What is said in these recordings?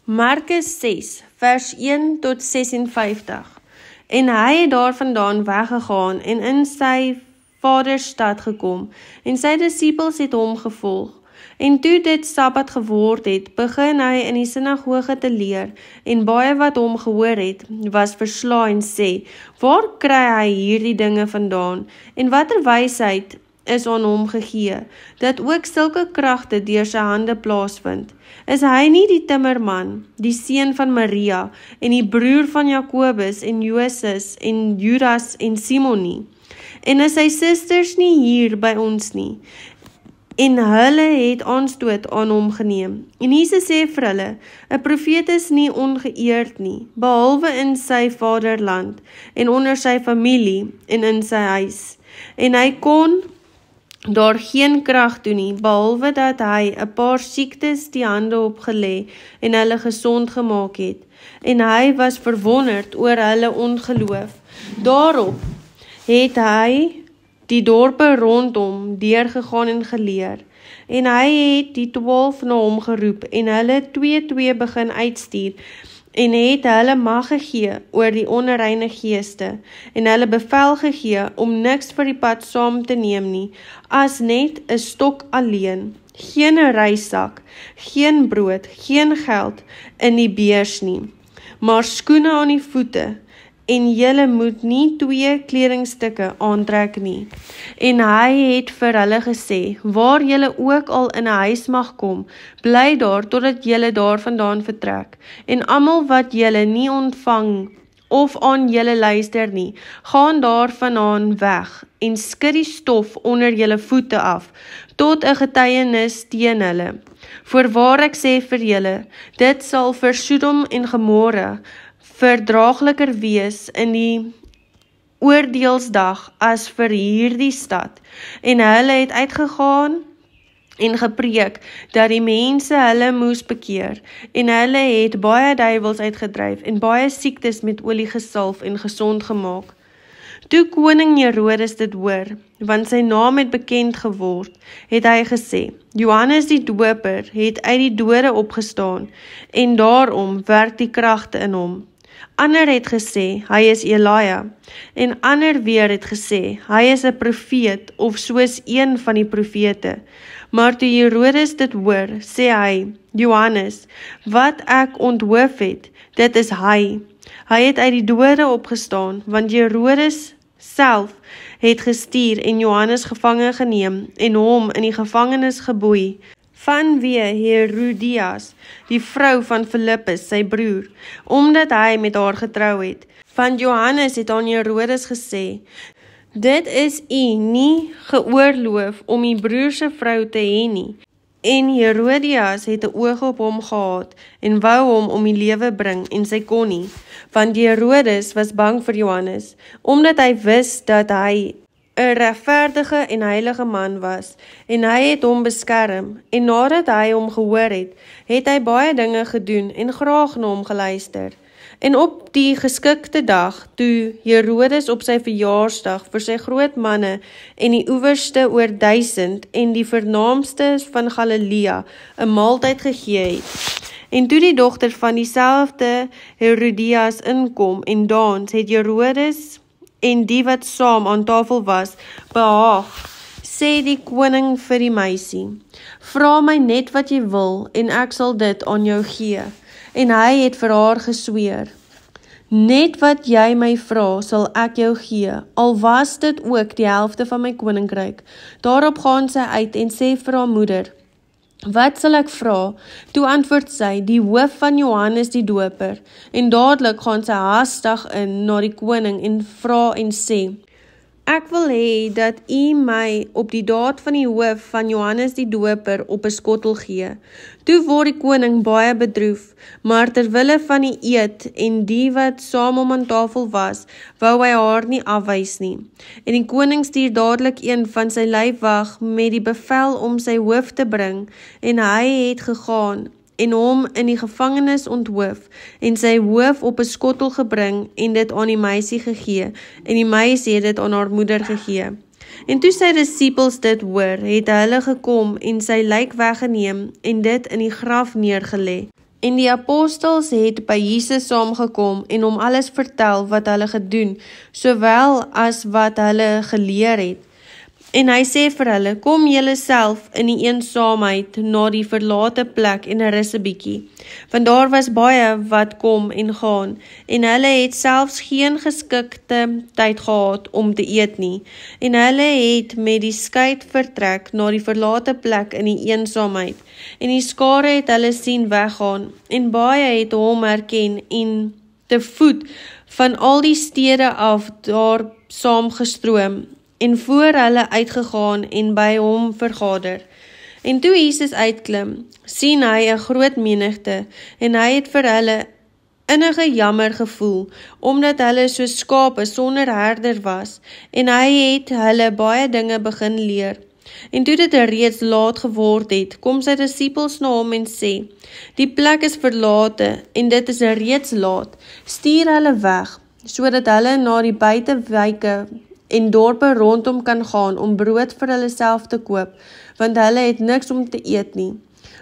Markus 6, vers 1 tot 56. En hy het daar vandaan weggegaan en in sy vaders stad gekom, en sy disippels het hom gevolg. En toe dit Sabbat geword het, begin hy in die sinagoge te leer, en baie wat hom gehoor het, was versla en sê, waar kry hy hierdie dinge vandaan, en watter wysheid is aan hom gegee, dat ook sulke kragte deur sy hande plaasvind. Is hy nie die timmerman, die seun van Maria, en die broer van Jakobus en Joses en Judas en Simon nie? En is sy susters nie hier by ons nie? En hulle het aanstoot aan hom geneem. En Jesus sê vir hulle, 'n profeet is nie ongeëerd nie, behalwe in sy vaderland, en onder sy familie, en in sy huis. En hy kon daar geen krag doen nie, behalwe dat hy 'n paar siektes die hande opgelê en hulle gesond gemaak het. En hy was verwonderd oor hulle ongeloof. Daarop het hy die dorpe rondom deurgegaan en geleer. En hy het die 12 na hom geroep en hulle 2-2 begin uitstuur en het hulle mag gegee oor die onreine geeste en hulle bevel gegee om niks vir die pad saam te neem nie, as net 'n stok alleen, geen reisak, geen brood, geen geld in die beurs nie, maar skoene aan die voete, en julle moet nie 2 kledingstukke aantrek nie. En hy het vir hulle gesê, waar julle ook al in 'n huis mag kom, bly daar totdat julle daar vandaan vertrek. En almal wat julle nie ontvang of aan julle luister nie, gaan daarvandaan weg en skud die stof onder julle voete af, tot 'n getuienis teen hulle. Voorwaar ek sê vir julle, dit sal vir Sodom en Gomorra verdraagliker wees in die oordeelsdag as vir hierdie stad. En hulle het uitgegaan en gepreek dat die mense hulle moes bekeer, en hulle het baie duiwels uitgedryf en baie siektes met olie gesalf en gesond gemaak. Toe koning Herodes dit hoor, want sy naam het bekend geword, het hy gesê, Johannes die Doper het uit die dode opgestaan, en daarom werk die kragte in hom. Ander het gesê, hy is Elia, en ander weer het gesê, hy is 'n profeet, of soos een van die profete. Maar toe Herodes dit hoor, sê hy, Johannes, wat ek onthoof het, dit is hy. Hy het uit die dode opgestaan, want Herodes self het gestuur en Johannes gevange geneem, en hom in die gevangenis geboei, vanweë Herodias, die vrou van Filippus, sy broer, omdat hy met haar getrou het. Want Johannes het aan Herodes gesê, dit is u nie geoorloof om die broer se vrou te hê nie. En Herodias het 'n oog op hom gehad, en wou hom om die lewe bring, en sy kon nie, want Herodes was bang vir Johannes, omdat hy wis dat hy 'n regverdige en heilige man was, en hy het hom beskerm, en nadat hy hom gehoor het hy baie dinge gedoen, en graag na hom geluister. En op die geskikte dag, toe Herodes op sy verjaarsdag vir sy groot manne en die owerste oor 1000 en die vernaamstes van Galilea 'n maaltyd gegee het. En toe die dogter van dieselfde Herodias inkom en dans, het Herodes en die wat saam aan tafel was, behaag, sê die koning vir die meisie, vra my net wat jy wil, en ek sal dit aan jou gee. En hy het vir haar gesweer, net wat jy my vra, sal ek jou gee, al was dit ook die helfte van my koninkryk. Daarop gaan sy uit en sê vir haar moeder, wat sal ek vra? Toe antwoord sy, die hoof van Johannes die Doper. En dadelik gaan sy haastig in na die koning en vra en sê, ek wil hê dat u my op die daad van die hoof van Johannes die Doper op 'n skottel gee. Toe word die koning baie bedroef, maar terwille van die eed en die wat saam om aan tafel was, wou hy haar nie afwys nie. En die koning stuur dadelik een van sy lijfwag met die bevel om sy hoof te bring, en hy het gegaan en hom in die gevangenis onthoof, en sy hoof op 'n skottel gebring, en dit aan die meisie gegee, en die meisie het dit aan haar moeder gegee. En toe sy disippels dit hoor, het hulle gekom en sy lijk weggeneem, en dit in die graf neergelê. En die apostels het by Jesus saamgekom en hom alles vertel wat hulle gedoen, sowel as wat hulle geleer het. En hy sê vir hulle, kom julle self in die eensaamheid na die verlate plek en rus 'n bietjie. Want daar was baie wat kom en gaan, en hulle het selfs geen geskikte tyd gehad om te eet nie. En hulle het met die skei vertrek na die verlate plek in die eensaamheid. En die skare het hulle sien weggaan, en baie het hom herken en te voet van al die stede af daar saamgestroom, en voor hulle uitgegaan en by hom vergader. En toe Jesus uitklim, sien hy 'n groot menigte, en hy het vir hulle innige jammer gevoel, omdat hulle soos skape sonder herder was, en hy het hulle baie dinge begin leer. En toe dit reeds laat geword het, kom sy disippels na hom en sê, die plek is verlate, en dit is reeds laat, stuur hulle weg, sodat hulle na die buitewyke en dorpe rondom kan gaan om brood vir hulle self te koop, want hulle het niks om te eet nie.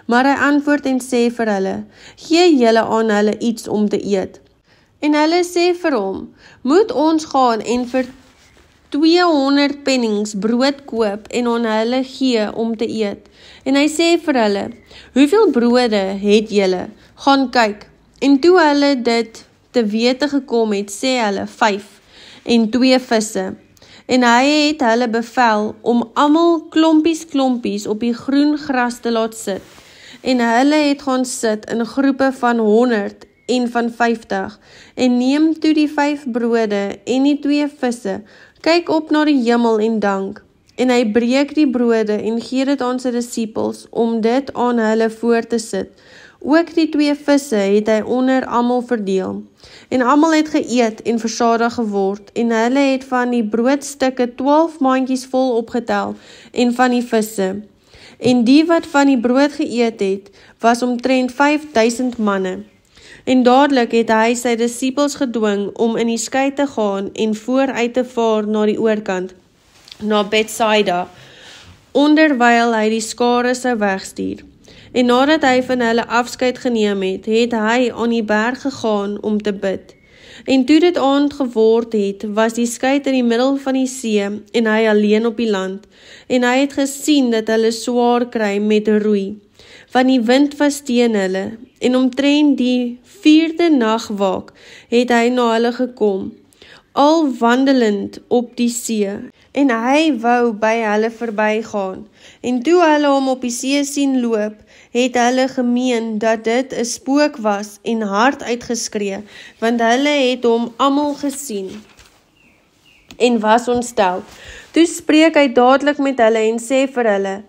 Maar hy antwoord en sê vir hulle, gee julle aan hulle iets om te eet. En hulle sê vir hom, moet ons gaan en vir 200 pennings brood koop en aan hulle gee om te eet. En hy sê vir hulle, hoeveel brode het julle? Gaan kyk. En toe hulle dit te wete gekom het, sê hulle 5 en 2 visse. En hy het hulle bevel om almal klompies op die groen gras te laat sit. En hulle het gaan sit in groepe van 100 en van 50, en neem toe die 5 brode en die 2 visse, kyk op na die hemel en dank. En hy breek die brode en gee dit aan sy disippels om dit aan hulle voor te sit. Ook die 2 visse het hy onder almal verdeel. En almal het geëet en versadig geword, en hulle het van die broodstukke 12 mandjies vol opgetel, en van die visse. En die wat van die brood geëet het, was omtrent 5000 manne. En dadelik het hy sy disippels gedwing om in die skei te gaan en vooruit te vaar na die oorkant, na Betsaida, onderwyl hy die skare sou wegstuur. En nadat hy van hulle afskeid geneem het, het hy aan die berg gegaan om te bid. En toe dit aand geword het, was die skei in die middel van die see, en hy alleen op die land. En hy het gesien dat hulle swaar kry met roei, want die wind was teen hulle. En omtrent die 4de nagwaak het hy na hulle gekom, al wandelend op die see. En hy wou by hulle verbygaan. En toe hulle hom op die see sien loop, het hulle gemeen dat dit 'n spook was en hard uitgeskree, want hulle het hom almal gesien en was ontstel. Toe spreek hy dadelik met hulle en sê vir hulle,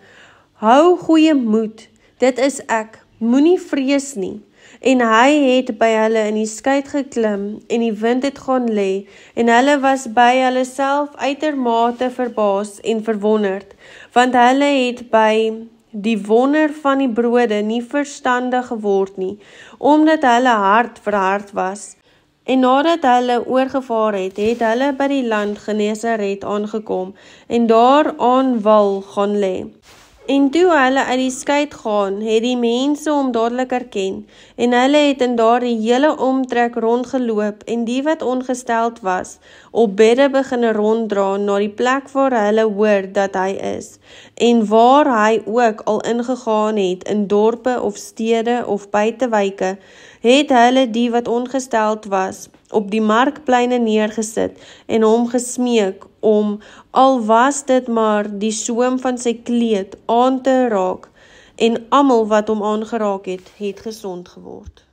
hou goeie moed, dit is ek, moenie vrees nie. En hy het by hulle in die skei geklim en die wind het gaan lê, en hulle was by hulle self uitermate verbaas en verwonderd, want hulle het by die wonder van die brode nie verstandig geword nie, omdat hulle hart verhard was. En nadat hulle oorgevaar het, het hulle by die land Genesaret aangekom, en daar aan wal gaan lê. En toe hulle uit die skei gaan, het die mense hom dadelik herken, en hulle het in daardie hele omtrek rondgeloop, en die wat ongesteld was, op bedde begin ronddra na die plek waar hulle hoor dat hy is, en waar hy ook al ingegaan het, in dorpe of stede of buitewyke, het hulle die wat ongesteld was, op die markpleine neergesit, en hom gesmeek om, al was dit maar die soem van sy kleed aan te raak, en almal wat hom aangeraak het gesond geword.